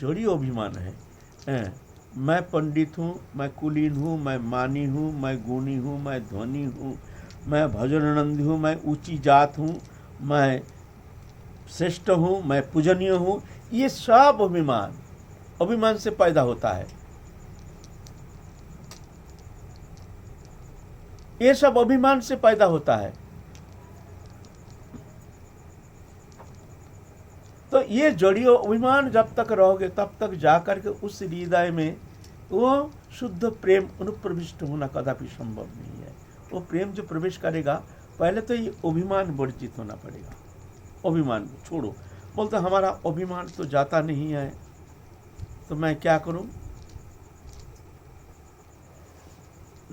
जड़ी अभिमान है। मैं पंडित हूँ, मैं कुलीन हूँ, मैं मानी हूँ, मैं गुणी हूँ, मैं धनी हूँ, मैं भजनानंदी हूँ, मैं ऊंची जात हूँ, मैं श्रेष्ठ हूँ, मैं पूजनीय हूँ, ये सब अभिमान से पैदा होता है। ये सब अभिमान से पैदा होता है। तो ये जड़ियो अभिमान जब तक रहोगे तब तक जाकर के उस हृदय में वो शुद्ध प्रेम अनुप्रविष्ट होना कदापि संभव नहीं है। वो प्रेम जो प्रवेश करेगा, पहले तो ये अभिमान वर्जित होना पड़ेगा। अभिमान छोड़ो। बोलते हमारा अभिमान तो जाता नहीं है, तो मैं क्या करूं?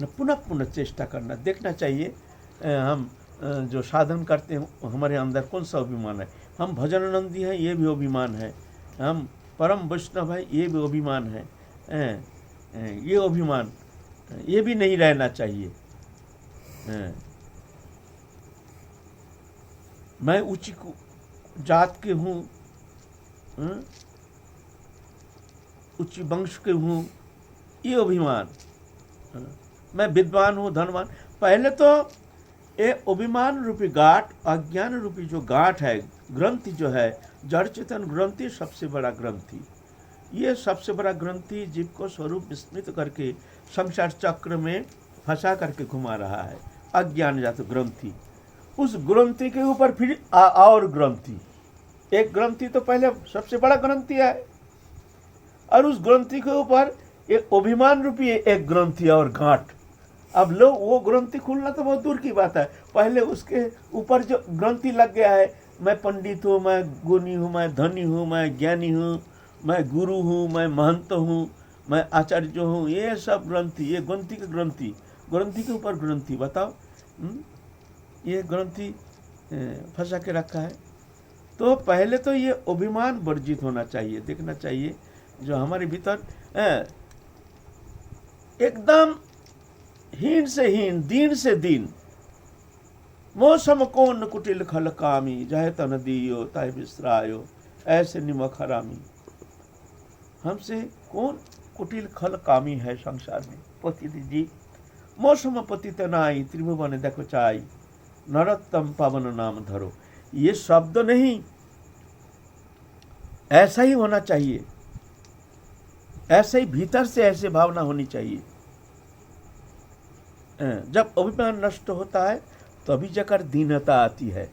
पुनः पुनः चेष्टा करना, देखना चाहिए हम जो साधन करते हैं हमारे अंदर कौन सा अभिमान है। हम भजनानंदी हैं, ये भी अभिमान है। हम परम वैष्णव हैं, ये भी अभिमान है। ये अभिमान ये भी नहीं रहना चाहिए। मैं ऊंची जात के हूँ, उच्च वंश के हूँ, ये अभिमान। मैं विद्वान हूँ, धनवान। पहले तो ये अभिमान रूपी गांठ, अज्ञान रूपी जो गांठ है, ग्रंथि जो है, जड़ चेतन ग्रंथि सबसे बड़ा ग्रंथि। ये सबसे बड़ा ग्रंथि जीव को स्वरूप विस्मृत करके संसार चक्र में फंसा करके घुमा रहा है। अज्ञान जात ग्रंथि, उस ग्रंथि के ऊपर फिर और ग्रंथि। एक ग्रंथि तो पहले सबसे बड़ा ग्रंथि है, और उस ग्रंथि के ऊपर एक अभिमान रूपी एक ग्रंथि और गांठ। अब लोग वो ग्रंथि खुलना तो बहुत दूर की बात है, पहले उसके ऊपर जो ग्रंथि लग गया है, मैं पंडित हूँ, मैं गुणी हूँ, मैं धनी हूँ, मैं ज्ञानी हूँ, मैं गुरु हूँ, मैं महंत हूँ, मैं आचार्य हूँ, ये सब ग्रंथि, ये ग्रंथि के ग्रंथि, ग्रंथि के ऊपर ग्रंथि। बताओ, ये ग्रंथि फंसा के रखा है। तो पहले तो ये अभिमान वर्जित होना चाहिए। देखना चाहिए जो हमारे भीतर एकदम हीन से हीन, दीन से दीन, मौसम कौन कुटिल खल कामी, जहे तन दियो ताय बिसरायो, ऐसे निमक हरामी। हमसे कौन कुटिल खल कामी है संसार में? पति जी मौसम पति तनाई, त्रिभुवन देखो चाई, नरोत्तम पावन नाम धरो। ये शब्द नहीं, ऐसा ही होना चाहिए। ऐसे ही भीतर से ऐसे भावना होनी चाहिए। जब अभिमान नष्ट होता है तभी जाकर दीनता आती है।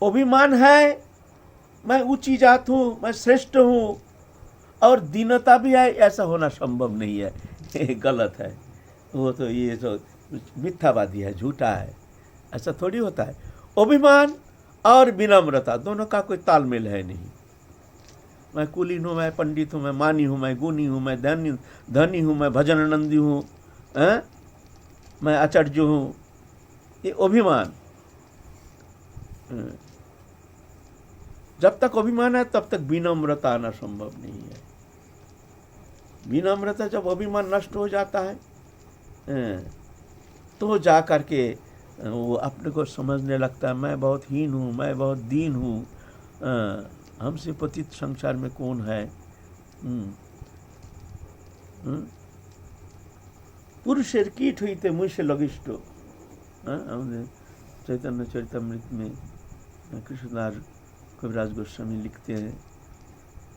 अभिमान है, मैं ऊंची जात हूं, मैं श्रेष्ठ हूं, और दीनता भी है, ऐसा होना संभव नहीं है। ये गलत है। वो तो ये तो मिथ्यावादी है, झूठा है। ऐसा थोड़ी होता है। अभिमान और विनम्रता दोनों का कोई तालमेल है नहीं। मैं कुलीन हूँ, मैं पंडित हूँ, मैं मानी हूँ, मैं गुणी हूँ, मैं धनी हूँ, मैं भजनानंदी हूँ, मैं आचार्य हूँ, ये अभिमान। जब तक अभिमान है तब तक विनम्रता आना संभव नहीं है। विनम्रता जब अभिमान नष्ट हो जाता है तो जा करके वो अपने को समझने लगता है, मैं बहुत हीन हूँ, मैं बहुत दीन हूँ, हमसे पतित संसार में कौन है। पुरुषेर कीट हुईते मुझसे लगिष्टो। हमने चैतन्य चरितमृत में कृष्णदास कविराज गोस्वामी लिखते हैं,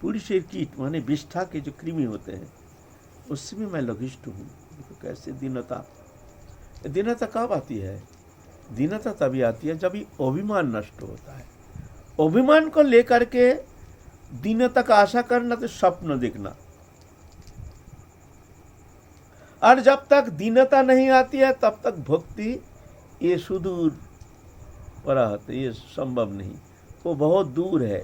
पुरुषेर कीट माने विष्ठा के जो कृमि होते हैं, उससे भी मैं लघिष्ठ हूँ। तो कैसे दीनता? दीनता कब आती है? दीनता तभी आती है जब ये अभिमान नष्ट होता है। अभिमान को लेकर के दीनता का आशा करना तो स्वप्न देखना। और जब तक दीनता नहीं आती है तब तक भक्ति ये सुदूर पराहत, ये संभव नहीं, वो बहुत दूर है।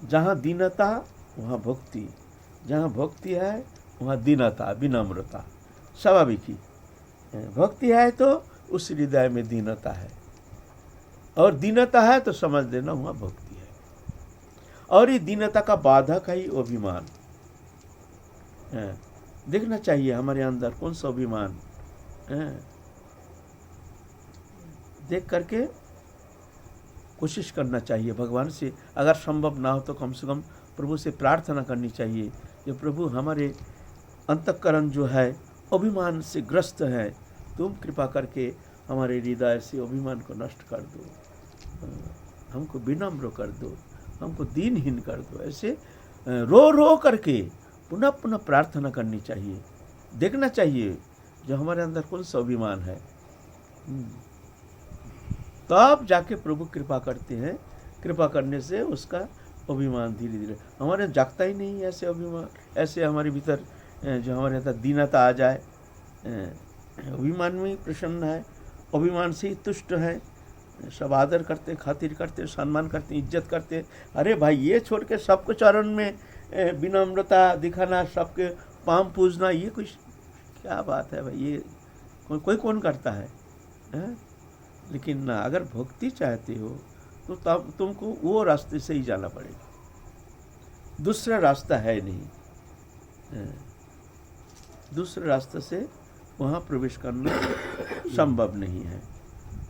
जहाँ दीनता वहाँ भक्ति, जहाँ भक्ति है वहाँ दीनता, विनम्रता स्वाभाविक ही। भक्ति है तो उस हृदय में दीनता है, और दीनता है तो समझ लेना वहाँ भक्ति है। और ये दीनता का बाधक है अभिमान। देखना चाहिए हमारे अंदर कौन सा अभिमान, देख करके कोशिश करना चाहिए भगवान से। अगर संभव ना हो तो कम से कम प्रभु से प्रार्थना करनी चाहिए कि प्रभु हमारे अंतःकरण जो है अभिमान से ग्रस्त है, तुम कृपा करके हमारे हृदय से अभिमान को नष्ट कर दो, हमको विनम्र कर दो, हमको दीनहीन कर दो। ऐसे रो रो करके पुनः पुनः प्रार्थना करनी चाहिए। देखना चाहिए जो हमारे अंदर कौन सा अभिमान है, तब जाके प्रभु कृपा करते हैं। कृपा करने से उसका अभिमान धीरे धीरे हमारे जागता ही नहीं। ऐसे अभिमान, ऐसे हमारे भीतर जो हमारे अंदर दीनता आ जाए, अभिमान में ही प्रसन्न है, अभिमान से ही तुष्ट है, सब आदर करते, खातिर करते, सम्मान करते, इज्जत करते। अरे भाई, ये छोड़ के सबको चरण में विनम्रता दिखाना, सबके पाँव पूजना, ये कुछ क्या बात है भाई? ये कोई कौन करता है? लेकिन ना, अगर भक्ति चाहते हो तो तब तुमको वो रास्ते से ही जाना पड़ेगा, दूसरा रास्ता है नहीं। दूसरे रास्ते से वहाँ प्रवेश करना संभव नहीं है।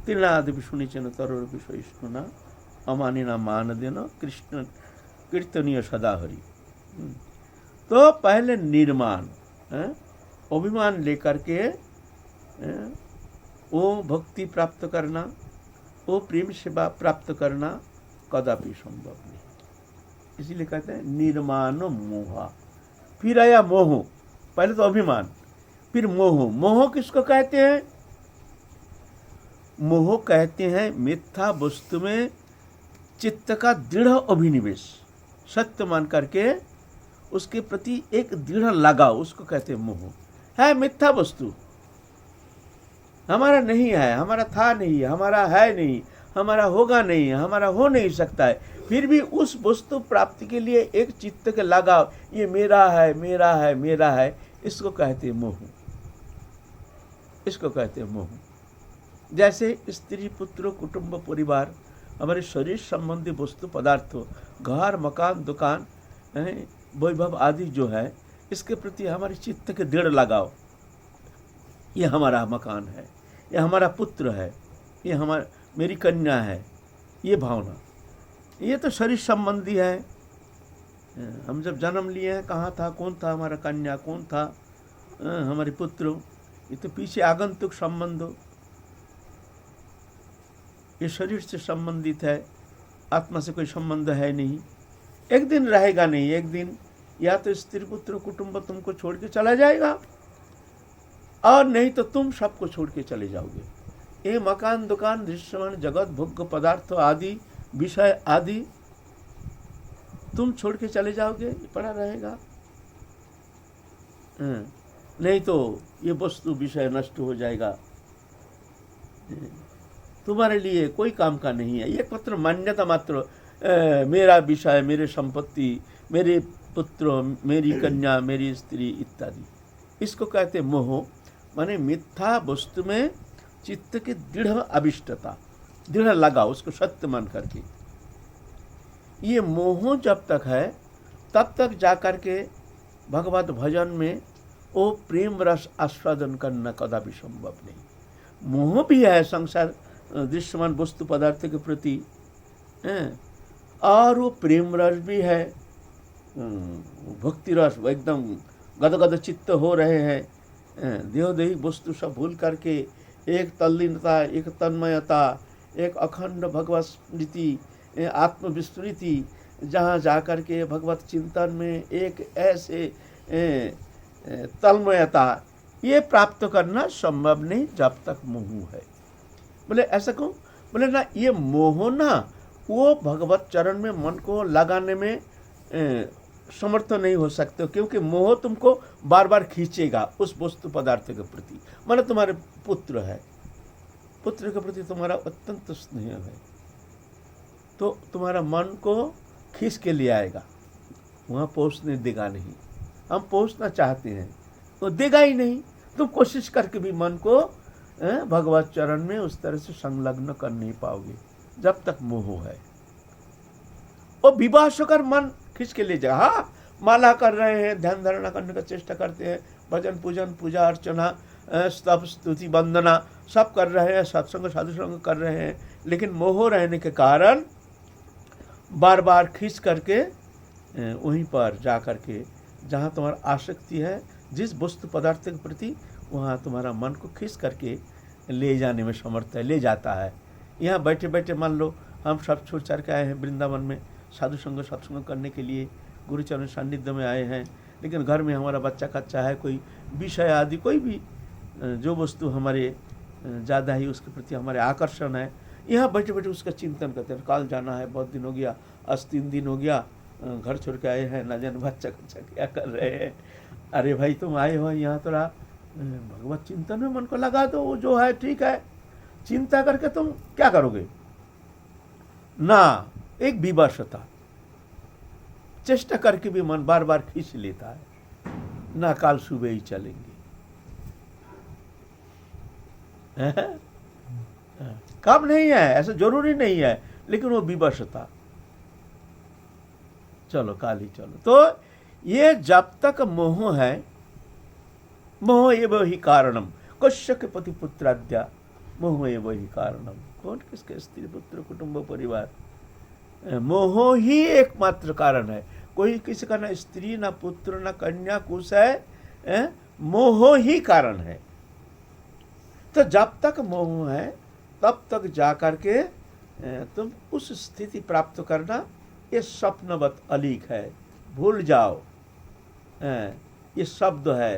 तीर्णादि सुनिचन तरोर विषयिष्णुना अमानिना मान देना कृष्ण कीर्तनीय सदा हरि। तो पहले निर्माण, अभिमान लेकर के वो भक्ति प्राप्त करना, वो प्रेम सेवा प्राप्त करना कदापि संभव नहीं। इसीलिए कहते हैं निर्माण मोह। फिर आया मोह। पहले तो अभिमान, फिर मोह। मोह किसको कहते हैं? मोह कहते हैं मिथ्या वस्तु में चित्त का दृढ़ अभिनिवेश, सत्य मान करके उसके प्रति एक दृढ़ लगाव, उसको कहते हैं मोह। है मिथ्या वस्तु, हमारा नहीं है, हमारा था नहीं, हमारा है नहीं, हमारा होगा नहीं, हमारा हो नहीं सकता है, फिर भी उस वस्तु प्राप्ति के लिए एक चित्त के लगाव, ये मेरा है, मेरा है, मेरा है, इसको कहते हैं मोह। इसको कहते हैं मोह। जैसे स्त्री, पुत्र, कुटुंब, परिवार, हमारे शरीर संबंधी वस्तु पदार्थों, घर, मकान, दुकान, वैभव आदि जो है, इसके प्रति हमारे चित्त के दृढ़ लगाव, ये हमारा मकान है, ये हमारा पुत्र है, ये मेरी कन्या है, ये भावना, ये तो शरीर संबंधी है। हम जब जन्म लिए हैं, कहाँ था, कौन था हमारा कन्या, कौन था हमारे पुत्र, ये तो पीछे आगंतुक संबंध, ये शरीर से संबंधित है, आत्मा से कोई संबंध है नहीं। एक दिन रहेगा नहीं, एक दिन या तो स्त्री, पुत्र, कुटुंब तुमको छोड़ के चला जाएगा, और नहीं तो तुम सबको छोड़ के चले जाओगे। ये मकान, दुकान, दृश्यमान जगत, भोग्य पदार्थ आदि, विषय आदि तुम छोड़ के चले जाओगे, ये पड़ा रहेगा। नहीं तो ये वस्तु विषय नष्ट हो जाएगा, तुम्हारे लिए कोई काम का नहीं है, ये पत्र मान्यता मात्र, मेरा विषय, मेरे संपत्ति, मेरे पुत्र, मेरी कन्या, मेरी स्त्री इत्यादि। इसको कहते मोह, माने मिथ्या वस्तु में चित्त की दृढ़ अभिष्टता, दृढ़ लगाव, उसको सत्य मान करके। ये मोह जब तक है तब तक जाकर के भगवत भजन में वो प्रेम रस आस्वादन करना कदापि संभव नहीं। मोह भी है संसार दृश्यमान वस्तु पदार्थ के प्रति, और वो प्रेम रस भी है, भक्ति रस, एकदम गदगद चित्त हो रहे हैं, देहोदेही वस्तु सब भूल करके एक तल्लीनता, एक तन्मयता, एक अखंड भगवत स्मृति, आत्मविस्मृति, जहाँ जाकर के भगवत चिंतन में एक ऐसे तन्मयता, ये प्राप्त करना संभव नहीं जब तक मोह है। बोले ऐसा क्यों? बोले ना, ये मोह ना वो भगवत चरण में मन को लगाने में समर्थ नहीं हो सकते, क्योंकि मोह तुमको बार बार खींचेगा उस वस्तु पदार्थ के प्रति। माने तुम्हारे पुत्र है, पुत्र के प्रति तुम्हारा अत्यंत स्नेह है, तो तुम्हारा मन को खींच के ले आएगा, वहाँ पहुँचने देगा नहीं। हम पहुँचना चाहते हैं तो देगा ही नहीं, तुम कोशिश करके भी मन को भगवत चरण में उस तरह से संलग्न कर नहीं पाओगे जब तक मोह है। और विवाह कर मन खींच के ले जाएगा। हाँ, माला कर रहे हैं, ध्यान धारणा करने का चेष्टा करते हैं, भजन पूजन, पूजा अर्चना, स्तव स्तुति वंदना सब कर रहे हैं, सत्संग साधु संग कर रहे हैं, लेकिन मोह रहने के कारण बार बार खींच करके वहीं पर जा करके जहाँ तुम्हारा आसक्ति है जिस वस्तु पदार्थ के प्रति, वहाँ तुम्हारा मन को खींच करके ले जाने में समर्थ है, ले जाता है। यहाँ बैठे बैठे मान लो हम सब छोड़ छाड़ के आए हैं वृंदावन में साधु संग सत्संग करने के लिए, गुरुचरण सान्निध्य में आए हैं, लेकिन घर में हमारा बच्चा कच्चा है, कोई विषय आदि कोई भी जो वस्तु हमारे ज़्यादा ही उसके प्रति हमारे आकर्षण है, यहाँ बैठे बैठे उसका चिंतन करते हैं। कल जाना है, बहुत दिन हो गया, आज 3 दिन हो गया, घर छोड़ के आए हैं, न जाने बच्चा कच्चा क्या कर रहे हैं। अरे भाई तुम आए हो यहाँ, थोड़ा भगवत चिंतन में मन को लगा दो, वो जो है ठीक है, चिंता करके तुम क्या करोगे ना। एक विवशता, चेष्टा करके भी मन बार बार खींच लेता है ना, काल सुबह ही चलेंगे। काम नहीं है, ऐसा जरूरी नहीं है, लेकिन वो विवशता, चलो काल ही चलो। तो ये जब तक मोह है, मोह एव ही कारणम, कश्य के पति पुत्राद्या मोह एव ही कारणम। कौन किसके स्त्री पुत्र कुटुंब परिवार, मोह ही एकमात्र कारण है। कोई किसी का ना स्त्री ना पुत्र ना कन्या कुछ है, मोह ही कारण है। तो जब तक मोह है तब तक जा करके तुम उस स्थिति प्राप्त करना, ये स्वप्नवत अलीक है, भूल जाओ। ये शब्द है,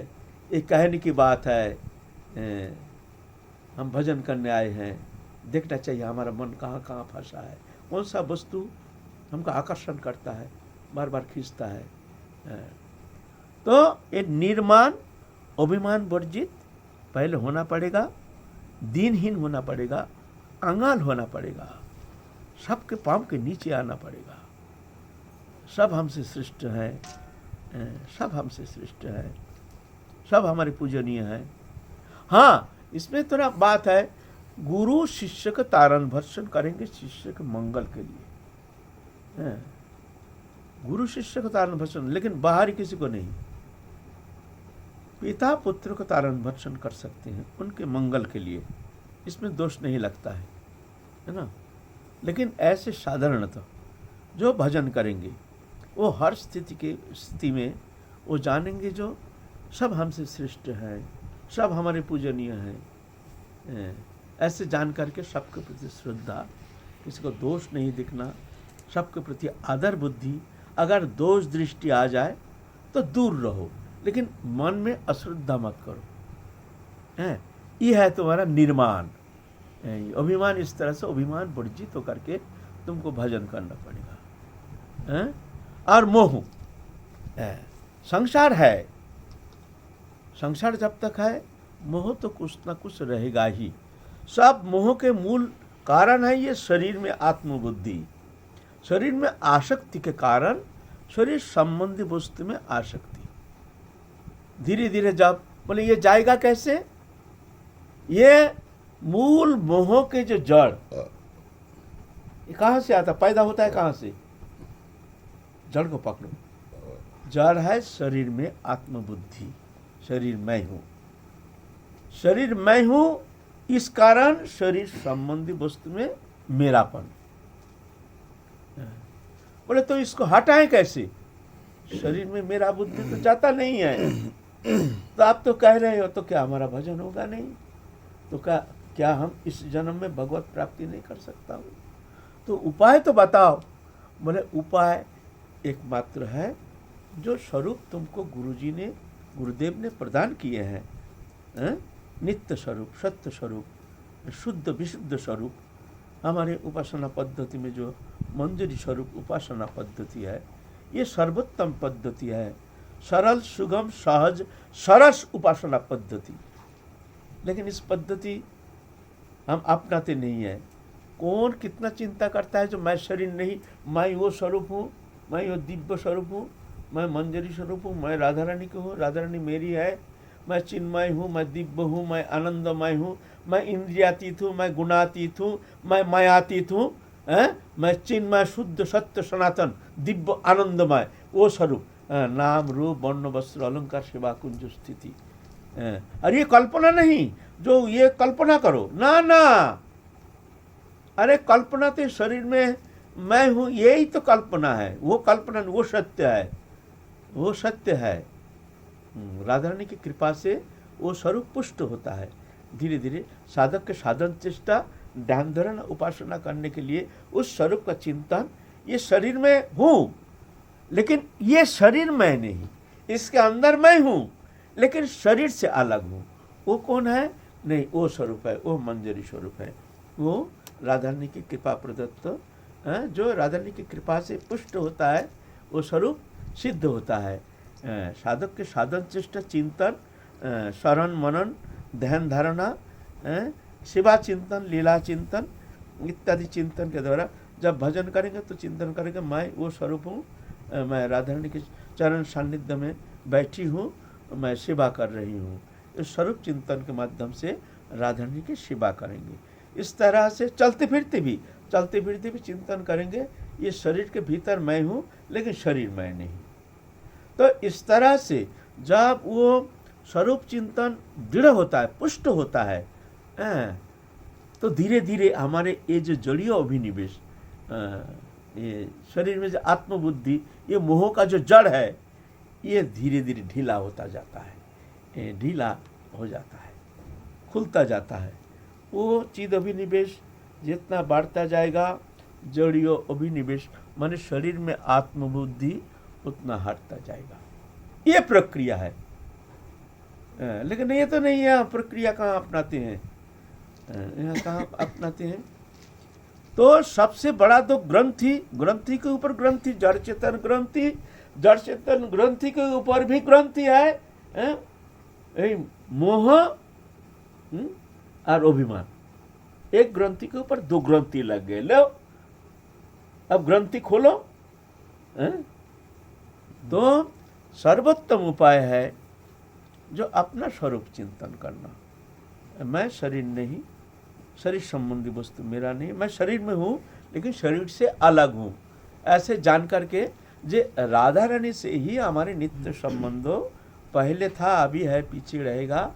ये कहने की बात है, हम भजन करने आए हैं, देखना चाहिए हमारा मन कहाँ कहाँ फंसा है, कौन सा वस्तु हमको आकर्षण करता है, बार बार खींचता है। तो ये निर्माण अभिमान वर्जित पहले होना पड़ेगा, दीनहीन होना पड़ेगा, कंगाल होना पड़ेगा, सबके पांव के नीचे आना पड़ेगा। सब हमसे सृष्ट है, सब हमसे सृष्ट है, सब हमारे पूजनीय है। हाँ, इसमें थोड़ा बात है, गुरु शिष्य का तारण भर्षण करेंगे शिष्य के मंगल के लिए। गुरु शिष्य का तारण भर्षण, लेकिन बाहरी किसी को नहीं। पिता पुत्र को तारण भर्षण कर सकते हैं उनके मंगल के लिए, इसमें दोष नहीं लगता है ना। लेकिन ऐसे साधारणतः जो भजन करेंगे वो हर स्थिति में वो जानेंगे जो सब हमसे श्रेष्ठ है, सब हमारे पूजनीय हैं। ऐसे जान करके सबके प्रति श्रद्धा, किसी को दोष नहीं दिखना, सबके प्रति आदर बुद्धि। अगर दोष दृष्टि आ जाए तो दूर रहो, लेकिन मन में अश्रद्धा मत करो। ये है तुम्हारा निर्माण। अभिमान, इस तरह से अभिमान वर्जित होकर के तुमको भजन करना पड़ेगा। और मोह, संसार है, संसार जब तक है मोह तो कुछ ना कुछ रहेगा ही। सब मोह के मूल कारण है ये शरीर में आत्मबुद्धि, शरीर में आसक्ति के कारण, शरीर संबंधी वस्तु में आसक्ति। धीरे धीरे जब बोले ये जाएगा कैसे, ये मूल मोह के जो जड़, ये कहाँ से आता, पैदा होता है कहाँ से, जड़ को पकड़ो। जड़ है शरीर में आत्मबुद्धि, शरीर मैं हूं, शरीर मैं हूं, इस कारण शरीर संबंधी वस्तु में मेरापन। बोले तो इसको हटाएं कैसे, शरीर में मेरा बुद्धि तो जाता नहीं है। तो आप तो कह रहे हो तो क्या हमारा भजन होगा नहीं, तो क्या हम इस जन्म में भगवत प्राप्ति नहीं कर सकता हूँ? तो उपाय तो बताओ। बोले उपाय एकमात्र है जो स्वरूप तुमको गुरुजी ने, गुरुदेव ने प्रदान किए हैं। नित्य स्वरूप, सत्य स्वरूप, शुद्ध विशुद्ध स्वरूप। हमारे उपासना पद्धति में जो मंजरी स्वरूप उपासना पद्धति है, ये सर्वोत्तम पद्धति है, सरल सुगम सहज सरस उपासना पद्धति। लेकिन इस पद्धति हम अपनाते नहीं है। कौन कितना चिंता करता है जो मैं शरीर नहीं, मैं वो स्वरूप हूँ, मैं वो दिव्य स्वरूप हूँ, मैं मंजरी स्वरूप हूँ, मैं राधा रानी की हूँ, राधा रानी मेरी है, मैं चिन्मय हूँ, मैं दिव्य हूँ, मैं आनंदमय हूँ, मैं इंद्रियातीत हूँ, मैं गुणातीत हूँ, मैं मायातीत हूँ, मैं चिन्मय शुद्ध सत्य सनातन दिव्य आनंदमय वो स्वरूप। नाम रूप वर्ण वस्त्र अलंकार सेवा कुंज स्थिति, और ये कल्पना नहीं जो ये कल्पना करो, ना ना, अरे कल्पना तो शरीर में मैं हूँ, यही तो कल्पना है, वो कल्पना वो सत्य है, वो सत्य है। राधा रानी की कृपा से वो स्वरूप पुष्ट होता है। धीरे धीरे साधक के साधन चेष्टा ध्यान धारणा उपासना करने के लिए उस स्वरूप का चिंतन, ये शरीर में हूँ लेकिन ये शरीर मैं नहीं, इसके अंदर मैं हूँ लेकिन शरीर से अलग हूँ। वो कौन है? नहीं, वो स्वरूप है, वो मंजरी स्वरूप है, वो राधा रानी की कृपा प्रदत्त, जो राधा रानी की कृपा से पुष्ट होता है वो स्वरूप सिद्ध होता है। साधक के साधन चेष्टा चिंतन, शरण मनन, ध्यान धारणा, सेवा चिंतन, लीला चिंतन इत्यादि चिंतन के द्वारा जब भजन करेंगे तो चिंतन करेंगे मैं वो स्वरूप हूँ, मैं राधा रानी के चरण सान्निध्य में बैठी हूँ, मैं सेवा कर रही हूँ। इस स्वरूप चिंतन के माध्यम से राधा रानी की सेवा करेंगे। इस तरह से चलते फिरते भी चिंतन करेंगे, ये शरीर के भीतर मैं हूँ लेकिन शरीर मैं नहीं। तो इस तरह से जब वो स्वरूप चिंतन दृढ़ होता है, पुष्ट होता है, तो धीरे धीरे हमारे ये जो जड़ीय अभिनिवेश, ये शरीर में जो आत्मबुद्धि, ये मोह का जो जड़ है, ये धीरे धीरे ढीला होता जाता है, ढीला हो जाता है, खुलता जाता है। वो चिद अभिनिवेश जितना बढ़ता जाएगा, जड़ीय अभिनिवेश माने शरीर में आत्मबुद्धि उतना हटता जाएगा। ये प्रक्रिया है। लेकिन ये तो नहीं है, प्रक्रिया कहाँ अपनाते हैं, यहाँ कहाँ अपनाते हैं। तो सबसे बड़ा तो ग्रंथि के ऊपर ग्रंथि, जड़ चेतन ग्रंथि, जड़ चेतन ग्रंथि के ऊपर भी ग्रंथि है, मोह और अभिमान। एक ग्रंथि के ऊपर दो ग्रंथि लग गए, लो अब ग्रंथि खोलो। तो सर्वोत्तम उपाय है जो अपना स्वरूप चिंतन करना। मैं शरीर नहीं, शरीर संबंधी वस्तु मेरा नहीं, मैं शरीर में हूँ लेकिन शरीर से अलग हूँ, ऐसे जान करके जे राधा रानी से ही हमारे नित्य संबंधो पहले था, अभी है, पीछे रहेगा।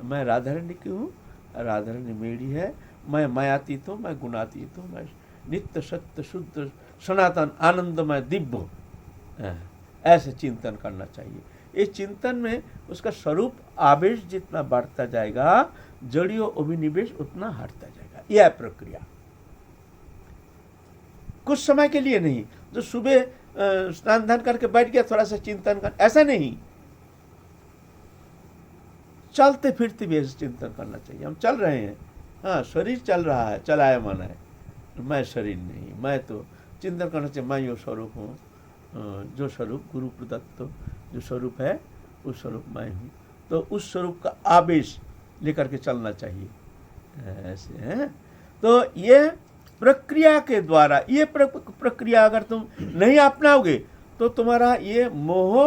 मैं राधा रानी की हूँ, राधा रानी मेरी है, मैं मायातीत हूँ, मैं गुणातीत हूँ, मैं नित्य सत्य शुद्ध सनातन आनंदमय दिव्य, ऐसे चिंतन करना चाहिए। इस चिंतन में उसका स्वरूप आवेश जितना बढ़ता जाएगा, जड़ियों अभिनिवेश उतना हटता जाएगा। यह प्रक्रिया कुछ समय के लिए नहीं, जो सुबह स्नान ध्यान करके बैठ गया थोड़ा सा चिंतन कर, ऐसा नहीं, चलते फिरते भी ऐसे चिंतन करना चाहिए। हम चल रहे हैं, हाँ शरीर चल रहा है, चलायमान है, मैं शरीर नहीं, मैं तो चिंतन करना चाहिए, मैं यो स्वरूप हूँ, जो स्वरूप गुरु प्रदत्त जो स्वरूप है उस स्वरूप मैं हूँ। तो उस स्वरूप का आवेश लेकर के चलना चाहिए, ऐसे है। तो ये प्रक्रिया के द्वारा, ये प्रक्रिया अगर तुम नहीं अपनाओगे तो तुम्हारा ये मोह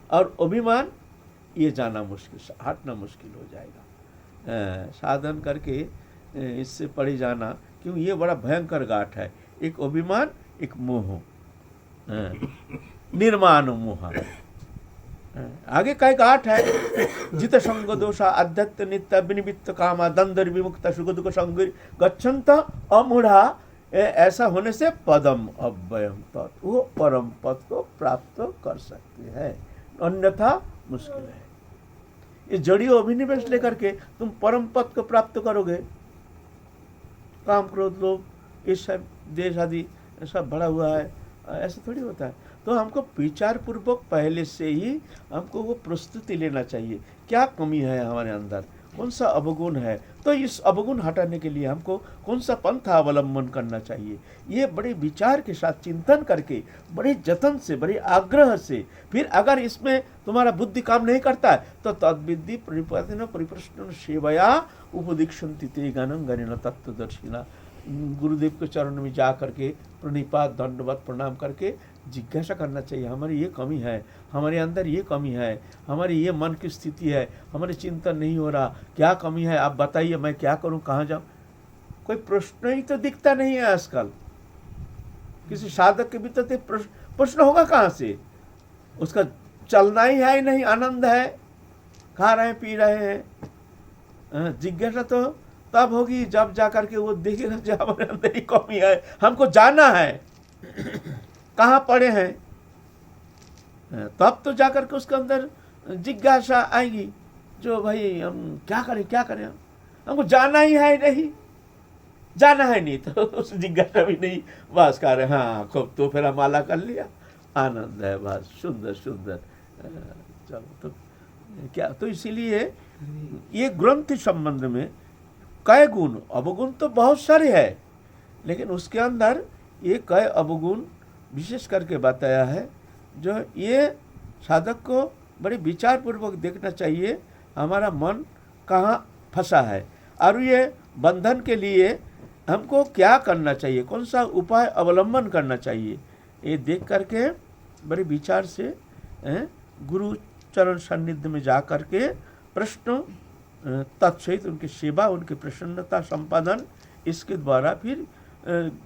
और अभिमान ये जाना मुश्किल, हटना मुश्किल हो जाएगा। साधन करके इससे पड़े जाना, क्यों ये बड़ा भयंकर घाट है, एक अभिमान एक मोह, निर्माण मोह। आगे का घाट है, जित संग दोषा अध्यत्त नित्य विनिमित्त कामा दंदर विमुक्त सुख दुख संग गच्छन्त अमूढ़ा। ऐसा होने से पदम अव्ययम तत्, वो परम पद को प्राप्त कर सकते हैं, अन्यथा मुश्किल है। ये जड़ीय अभिनिवेश लेकर के तुम परम पद को प्राप्त करोगे। काम क्रोध लोभ ये सब देश आदि सब बढ़ा हुआ है, ऐसा थोड़ी होता है। तो हमको विचार पूर्वक पहले से ही हमको वो प्रस्तुति लेना चाहिए, क्या कमी है हमारे अंदर, कौन सा अवगुण है, तो इस अवगुण हटाने के लिए हमको कौन सा पंथा अवलंबन करना चाहिए। ये बड़े विचार के साथ चिंतन करके, बड़े जतन से, बड़े आग्रह से, फिर अगर इसमें तुम्हारा बुद्धि काम नहीं करता है तो तद्विद्धि परिपतिन परिप्रश्न सेवया उपदीक्षन्ति ते ज्ञानं ज्ञानिन तत्वदर्शिना। गुरुदेव के चरण में जा करके प्रणिपात दंडवत प्रणाम करके जिज्ञासा करना चाहिए, हमारी ये कमी है, हमारे अंदर ये कमी है, हमारी ये मन की स्थिति है, हमारे चिंतन नहीं हो रहा, क्या कमी है आप बताइए, मैं क्या करूं, कहाँ जाऊं। कोई प्रश्न ही तो दिखता नहीं है आजकल, किसी साधक के भीतर प्रश्न होगा कहाँ से, उसका चलना ही है नहीं, आनंद है, खा रहे हैं, पी रहे हैं। जिज्ञासा तो तब होगी जब जाकर के वो देखेगा जो हमारे अंदर ही कमी है, हमको जानना है कहाँ पड़े हैं, तब तो जाकर के उसके अंदर जिज्ञासा आएगी जो भाई हम क्या करें क्या करें, हमको जाना ही है नहीं, जाना है नहीं तो उस जिज्ञासा भी नहीं, बस कर रहे हाँ खूब तो फिर माला कर लिया, आनंद है, बस सुंदर सुंदर। चलो तो क्या, तो इसीलिए ये ग्रंथ संबंध में कई गुण, अवगुण तो बहुत सारे हैं, लेकिन उसके अंदर ये कई अवगुण विशेष करके बताया है जो ये साधक को बड़े विचार पूर्वक देखना चाहिए, हमारा मन कहाँ फंसा है और ये बंधन के लिए हमको क्या करना चाहिए, कौन सा उपाय अवलंबन करना चाहिए, ये देख करके बड़े विचार से गुरु चरण सान्निध्य में जा करके प्रश्न तत्सहित उनकी सेवा, उनकी प्रसन्नता संपादन, इसके द्वारा फिर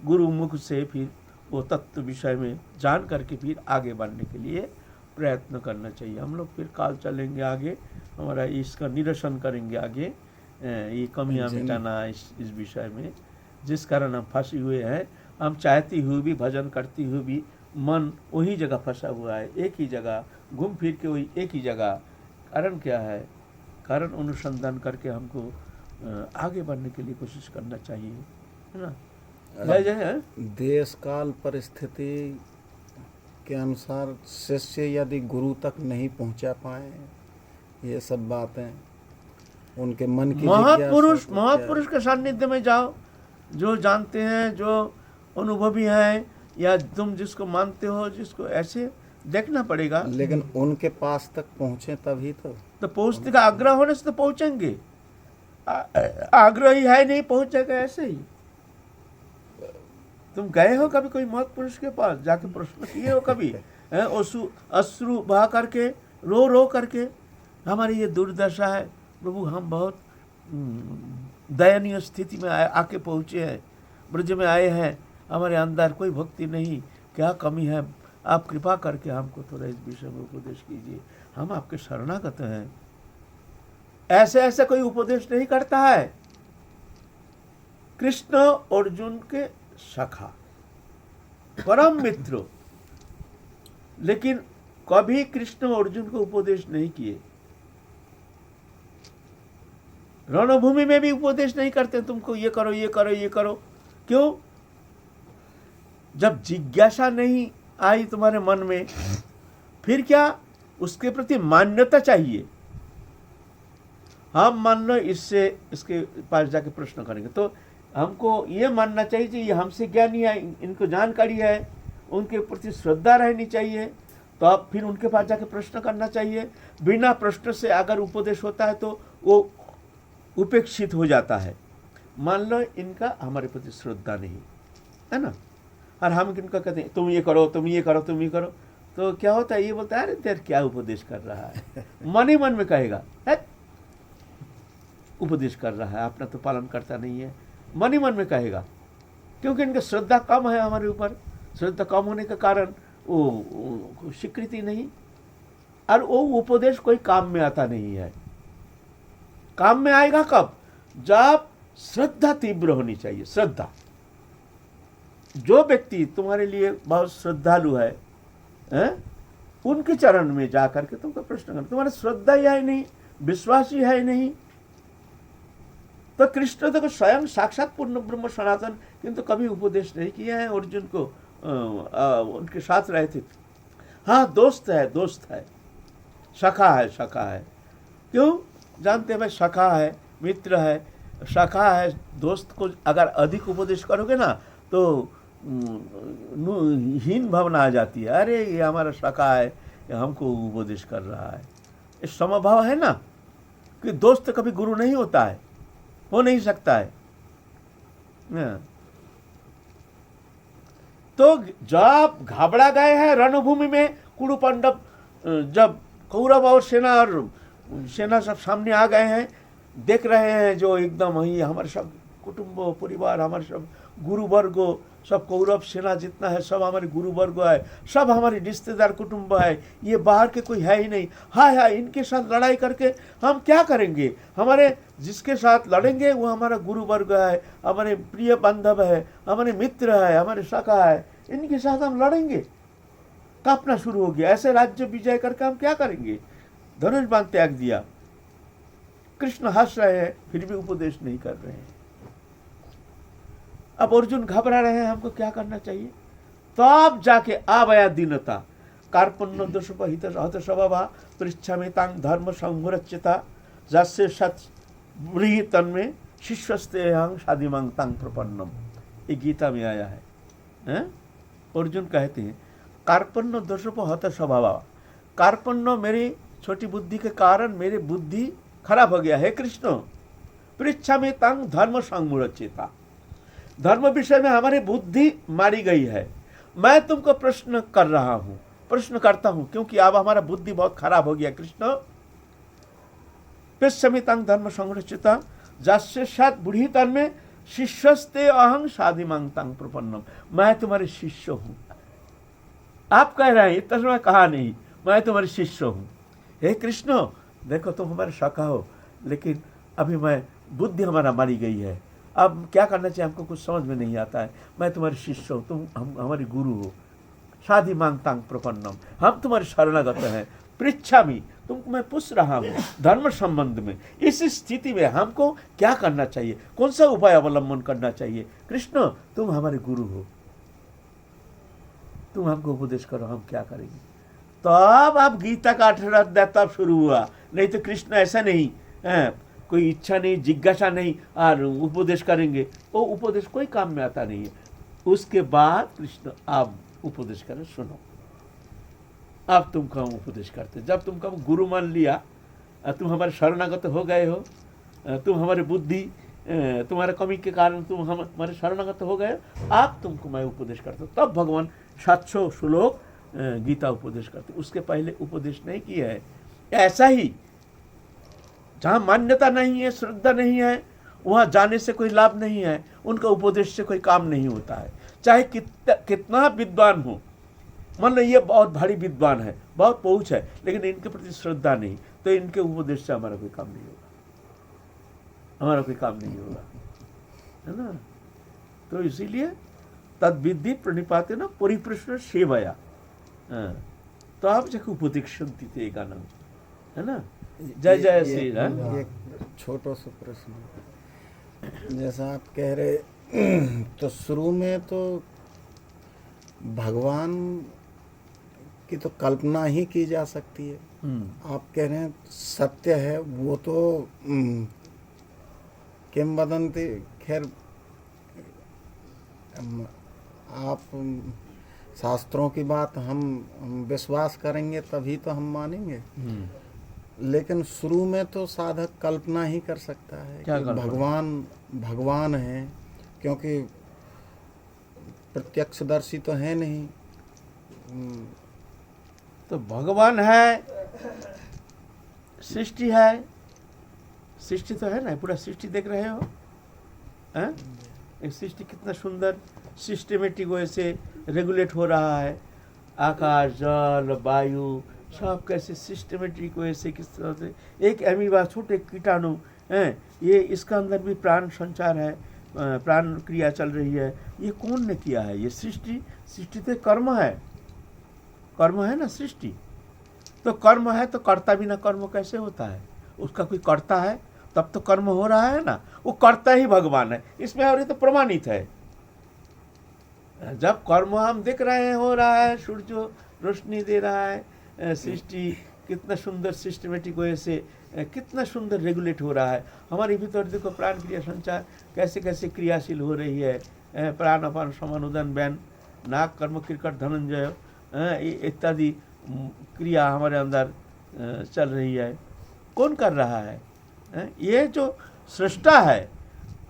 गुरु मुख से फिर वो तत्व विषय में जान करके फिर आगे बढ़ने के लिए प्रयत्न करना चाहिए। हम लोग फिर काल चलेंगे आगे, हमारा इसका निरसन करेंगे आगे, ये कमियां मिटाना इस विषय में, जिस कारण हम फंसे हुए हैं। हम चाहती हुए भी, भजन करती हुए भी मन वही जगह फंसा हुआ है, एक ही जगह घूम फिर के वही एक ही जगह। कारण क्या है, कारण अनुसंधान करके हमको आगे बढ़ने के लिए कोशिश करना चाहिए, है ना। जय जय। देश काल परिस्थिति के अनुसार शिष्य यदि गुरु तक नहीं पहुंचा पाए, ये सब बातें उनके मन की महापुरुष के सानिध्य में जाओ, जो जानते हैं, जो अनुभवी हैं, या तुम जिसको मानते हो, जिसको ऐसे देखना पड़ेगा। लेकिन उनके पास तक पहुंचे तभी तो पहुंचने का आग्रह होने से तो पहुंचेंगे, आग्रह ही है नहीं, पहुंचेगा ऐसे ही। तुम गए हो कभी कोई महापुरुष के पास जाके प्रश्न किए हो कभी, अश्रु बहा करके, रो करके हमारी ये दुर्दशा है प्रभु, हम बहुत दयनीय स्थिति में आके पहुँचे हैं, ब्रज में आए हैं, हमारे अंदर कोई भक्ति नहीं, क्या कमी है, आप कृपा करके हमको थोड़ा इस विषय में उपदेश कीजिए, हम आपके शरणागत हैं। ऐसे ऐसे कोई उपदेश नहीं करता है। कृष्ण अर्जुन के सखा, परम मित्र, लेकिन कभी कृष्ण अर्जुन को उपदेश नहीं किए। रणभूमि में भी उपदेश नहीं करते, तुमको ये करो ये करो ये करो। क्यों? जब जिज्ञासा नहीं आई तुम्हारे मन में, फिर क्या उसके प्रति मान्यता चाहिए। हम मान लो इसके पास जाके प्रश्न करेंगे तो हमको ये मानना चाहिए कि ये हमसे ज्ञानी है, इनको जानकारी है, उनके प्रति श्रद्धा रहनी चाहिए, तो अब फिर उनके पास जाके प्रश्न करना चाहिए। बिना प्रश्न से अगर उपदेश होता है तो वो उपेक्षित हो जाता है। मान लो इनका हमारे प्रति श्रद्धा नहीं है ना, और हम इनका कहते हैं तुम ये करो तुम ये करो तुम ये करो, तो क्या होता है, ये बोलता है अरे तेरे क्या उपदेश कर रहा है, मन ही मन में कहेगा है उपदेश कर रहा है, अपना तो पालन करता नहीं है, मन ही मन में कहेगा, क्योंकि इनकी श्रद्धा कम है हमारे ऊपर। श्रद्धा कम होने के कारण वो स्वीकृति नहीं, और वो उपदेश कोई काम में आता नहीं है। काम में आएगा कब? जब श्रद्धा तीव्र होनी चाहिए। श्रद्धा, जो व्यक्ति तुम्हारे लिए बहुत श्रद्धालु है, उनके चरण में जाकर के तुमको प्रश्न कर, तुम्हारा श्रद्धा ही है नहीं, विश्वास ही है नहीं, तो कृष्ण तो स्वयं साक्षात पूर्ण ब्रह्म सनातन, किंतु कभी उपदेश नहीं किया है अर्जुन को। उनके साथ रहे थे, हाँ दोस्त है, सखा है। क्यों? जानते हैं भाई, सखा है, मित्र है, सखा है, दोस्त को अगर अधिक उपदेश करोगे ना तो हीन भावना आ जाती है, अरे ये हमारा सखा है, ये हमको उपदेश कर रहा है। ये समभाव है ना, कि दोस्त कभी गुरु नहीं होता है, हो नहीं सकता है। तो जब घबरा गए हैं रणभूमि में, कुरु पांडव जब कौरव और सेना सब सामने आ गए हैं, देख रहे हैं जो एकदम ही हमारे सब कुटुंब परिवार, हमारे सब गुरु वर्गो सब कौरव सेना जितना है सब हमारे गुरु वर्ग है, सब हमारे रिश्तेदार कुटुंब है, ये बाहर के कोई है ही नहीं। हाय हाय, इनके साथ लड़ाई करके हम क्या करेंगे? हमारे जिसके साथ लड़ेंगे वो हमारा गुरु वर्ग है, हमारे प्रिय बांधव है, हमारे मित्र है, हमारे सखा है, इनके साथ हम लड़ेंगे। कांपना शुरू हो गया। ऐसे राज्य विजय करके हम क्या करेंगे? धनुष बाण त्याग दिया। कृष्ण हंस रहे हैं, फिर भी उपदेश नहीं कर रहे हैं। अब अर्जुन घबरा रहे हैं, हमको क्या करना चाहिए? तब जाके आया दीनता। कार्पण्य दोषोपहित हत स्वभाव पृच्छा में तांग धर्म संहरच्यता जस्य सत तन्मे शिष्यस्ते हंग शादिमांग तांग प्रपन्नम। ये गीता में आया है, हैं? अर्जुन कहते हैं कार्पण्य दोषोपहत स्वभाव, कार्पण्य मेरी छोटी बुद्धि के कारण मेरी बुद्धि खराब हो गया है कृष्ण। पृच्छा में तांग धर्म संहरच्यता, धर्म विषय में हमारी बुद्धि मारी गई है। मैं तुमको प्रश्न कर रहा हूं, प्रश्न करता हूं, क्योंकि अब हमारा बुद्धि बहुत खराब हो गया कृष्ण। पिस्समितांग धर्म संरचिता जस्य साथ बुढ़ी तन में शिष्यस्ते अहंग शादिमांग तांग प्रपन्नम। मैं तुम्हारे शिष्य हूं। आप कह रहे हैं, इतना समय कहा नहीं, मैं तुम्हारे शिष्य हूं। हे कृष्ण, देखो तुम हमारे सखा हो, लेकिन अभी मैं बुद्धि हमारा मारी गई है। अब क्या करना चाहिए हमको कुछ समझ में नहीं आता है। मैं तुम्हारे शिष्य हूँ, तुम हम हमारी गुरु हो। शादी मांग तांग प्रपन्नम, हम तुम्हारे शरणागत हैं। पृच्छामि, तुमको मैं पूछ रहा हूँ धर्म संबंध में। इस स्थिति में हमको क्या करना चाहिए, कौन सा उपाय अवलंबन करना चाहिए? कृष्ण, तुम हमारे गुरु हो, तुम हमको उपदेश करो, हम क्या करेंगे? तब आप गीता का 18 अध्याय तब शुरू हुआ। नहीं तो कृष्ण ऐसा नहीं है, कोई इच्छा नहीं, जिज्ञासा नहीं और उपदेश करेंगे, वो उपदेश कोई काम में आता नहीं है। उसके बाद कृष्ण आप उपदेश करें, सुनो, अब तुमको हम उपदेश करते। जब तुमको हम गुरु मान लिया, तुम हमारे शरणागत हो गए हो, तुम हमारे बुद्धि तुम्हारे कमी के कारण तुम हमारे शरणागत हो गए, आप तुमको मैं उपदेश करता हूँ। तब भगवान 700 श्लोक गीता उपदेश करते, उसके पहले उपदेश नहीं किया है। ऐसा ही जहाँ मान्यता नहीं है, श्रद्धा नहीं है, वहाँ जाने से कोई लाभ नहीं है, उनका उपदेश से कोई काम नहीं होता है। चाहे कितना विद्वान हो, मान लो ये बहुत भारी विद्वान है, बहुत पहुँच है, लेकिन इनके प्रति श्रद्धा नहीं, तो इनके उपदेश से हमारा कोई काम नहीं होगा, हमारा कोई काम नहीं होगा, है ना। तो इसीलिए तद विद्धि प्रणिपाते न परिप्रश्न सेवया, तो आप जब उपदेश थे गाना, है ना। जय जय श्री राम। एक छोटा सा प्रश्न, जैसा आप कह रहे तो शुरू में तो भगवान की तो कल्पना ही की जा सकती है। आप कह रहे हैं सत्य है, वो तो किंवदंती, खैर आप शास्त्रों की बात हम विश्वास करेंगे तभी तो हम मानेंगे। लेकिन शुरू में तो साधक कल्पना ही कर सकता है कि भगवान है, क्योंकि प्रत्यक्षदर्शी तो है नहीं। तो भगवान है, सृष्टि है, सृष्टि तो है ना, पूरा सृष्टि देख रहे हो, हैं? एक सृष्टि कितना सुंदर सिस्टमेटिक वे से रेगुलेट हो रहा है। आकाश, जल, वायु सब कैसे सिस्टमेटिक वे से, किस तरह से एक एमीबा, छोटे कीटाणु हैं, ये इसका अंदर भी प्राण संचार है, प्राण क्रिया चल रही है। ये कौन ने किया है? ये सृष्टि तो कर्म है, कर्म है ना सृष्टि। तो कर्म है तो कर्ता बिना कर्म कैसे होता है? उसका कोई कर्ता है तब तो कर्म हो रहा है ना, वो कर्ता ही भगवान है इसमें, और ये तो प्रमाणित है। जब कर्म हम देख रहे हैं हो रहा है, सूर्य रोशनी दे रहा है, सृष्टि कितना सुंदर सिस्टमेटिक वे से कितना सुंदर रेगुलेट हो रहा है। हमारे भीतर देखो प्राण क्रिया संचार कैसे कैसे क्रियाशील हो रही है। प्राण अपान समान उदन बैन नाक कर्म क्रिकट धनंजय इत्यादि क्रिया हमारे अंदर चल रही है। कौन कर रहा है? ये जो सृष्टा है,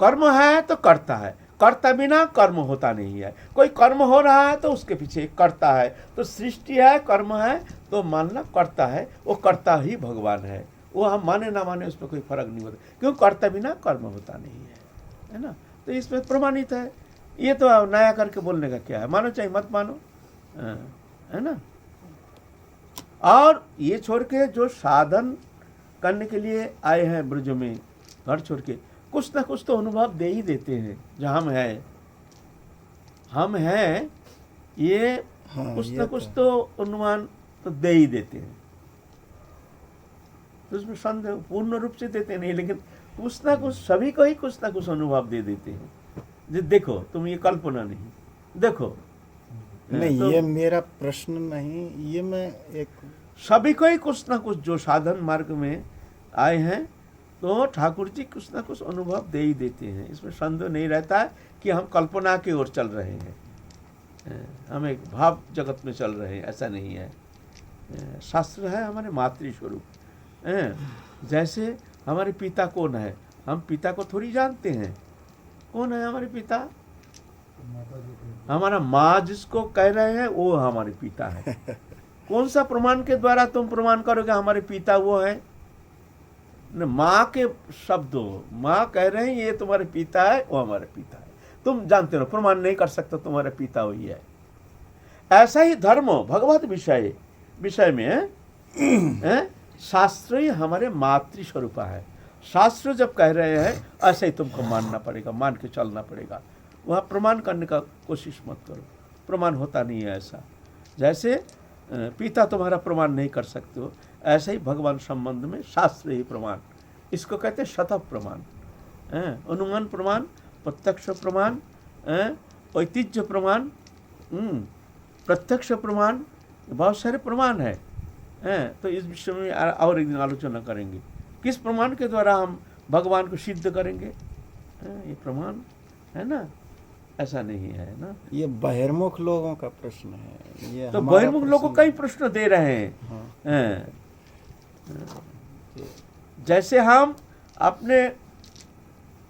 कर्म है तो करता है, कर्ता बिना कर्म होता नहीं है। कोई कर्म हो रहा है तो उसके पीछे एक कर्ता है। तो सृष्टि है, कर्म है, तो मानना कर्ता है, वो कर्ता ही भगवान है। वो हम माने ना माने उस पर कोई फर्क नहीं होता, क्योंकि कर्ता बिना कर्म होता नहीं है, है ना। तो इसमें प्रमाणित है, ये तो नया करके बोलने का क्या है, मानो चाहे मत मानो, है ना। और ये छोड़ के जो साधन करने के लिए आए हैं ब्रज में, घर छोड़ के, कुछ ना कुछ तो अनुभव दे ही देते हैं। जो हम हैं ये हाँ, कुछ ये ना कुछ तो अनुमान तो दे ही देते हैं। तो उसमें संदेह पूर्ण रूप से देते नहीं, लेकिन कुछ ना कुछ सभी को ही कुछ ना कुछ अनुभव दे देते हैं। जो देखो तुम ये कल्पना नहीं, देखो नहीं तो ये मेरा प्रश्न नहीं, ये मैं एक सभी को ही कुछ ना कुछ जो साधन मार्ग में आए हैं तो ठाकुर जी कुछ ना कुछ अनुभव दे ही देते हैं। इसमें संदेह नहीं रहता है कि हम कल्पना की ओर चल रहे हैं, हम एक भाव जगत में चल रहे हैं, ऐसा नहीं है। शास्त्र है हमारे मातृ स्वरूप। जैसे हमारे पिता कौन है, हम पिता को थोड़ी जानते हैं। कौन है हमारे पिता? हमारा माँ जिसको कह रहे हैं वो हमारे पिता है। कौन सा प्रमाण के द्वारा तुम प्रमाण करोगे हमारे पिता वो है? न माँ के शब्दों, माँ कह रहे हैं ये तुम्हारे पिता है, वो हमारे पिता है। तुम जानते हो, प्रमाण नहीं कर सकते तुम्हारे पिता वही है। ऐसा ही धर्म भगवत विषय में है, शास्त्र ही हमारे मातृ स्वरूप है। शास्त्र जब कह रहे हैं ऐसे ही तुमको मानना पड़ेगा, मान के चलना पड़ेगा। वहाँ प्रमाण करने का कोशिश मत करो, प्रमाण होता नहीं है ऐसा। जैसे पिता तुम्हारा प्रमाण नहीं कर सकते हो, ऐसे ही भगवान संबंध में शास्त्र ही प्रमाण। इसको कहते हैं शतः प्रमाण, अनुमान प्रमाण, प्रत्यक्ष प्रमाण, ऐतिह्य प्रमाण, प्रत्यक्ष प्रमाण, बहुत सारे प्रमाण है। तो इस विषय में और एक दिन आलोचना करेंगे, किस प्रमाण के द्वारा हम भगवान को सिद्ध करेंगे। ये प्रमाण है ना, ऐसा नहीं है ना। ये बहिर्मुख लोगों का प्रश्न है। ये तो हमारा बहिर्मुख लोग को प्रश्न कई प्रश्न दे रहे हैं। हाँ। जैसे हम अपने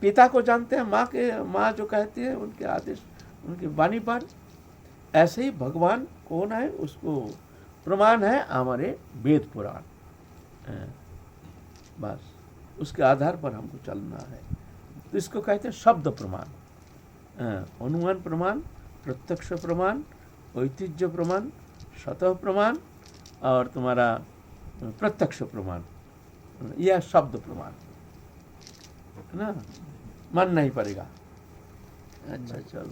पिता को जानते हैं, माँ जो कहती है उनके आदेश, उनकी वाणी पर, ऐसे ही भगवान कौन है उसको प्रमाण है हमारे वेद पुराण। बस उसके आधार पर हमको चलना है। तो इसको कहते हैं शब्द प्रमाण, अनुमान प्रमाण, प्रत्यक्ष प्रमाण, ऐतिह्य प्रमाण, शतः प्रमाण और तुम्हारा प्रत्यक्ष प्रमाण, यह शब्द प्रमाण है ना, मानना ही पड़ेगा। अच्छा चलो।